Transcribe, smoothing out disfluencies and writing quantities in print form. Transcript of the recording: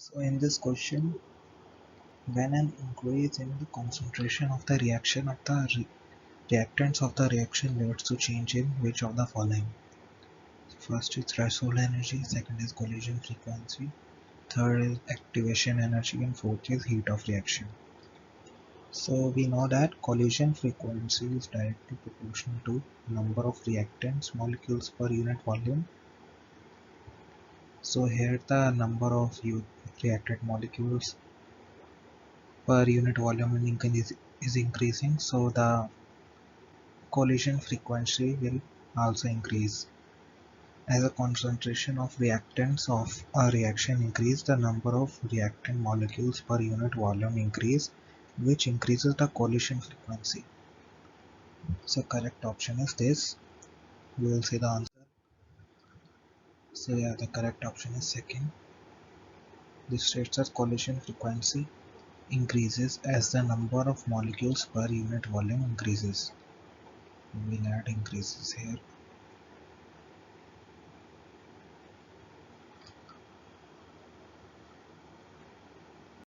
So in this question, when an increase in the concentration of the reaction of the reactants of the reaction leads to change in which of the following? First is threshold energy, second is collision frequency, third is activation energy, and fourth is heat of reaction. So we know that collision frequency is directly proportional to number of reactants molecules per unit volume. So here the number of reactant molecules per unit volume is increasing, so the collision frequency will also increase. As the concentration of reactants of a reaction increase, the number of reactant molecules per unit volume increase, which increases the collision frequency. So correct option is this. We will see the answer. So yeah, the correct option is second. This states that collision frequency increases as the number of molecules per unit volume increases. We'll add increases here.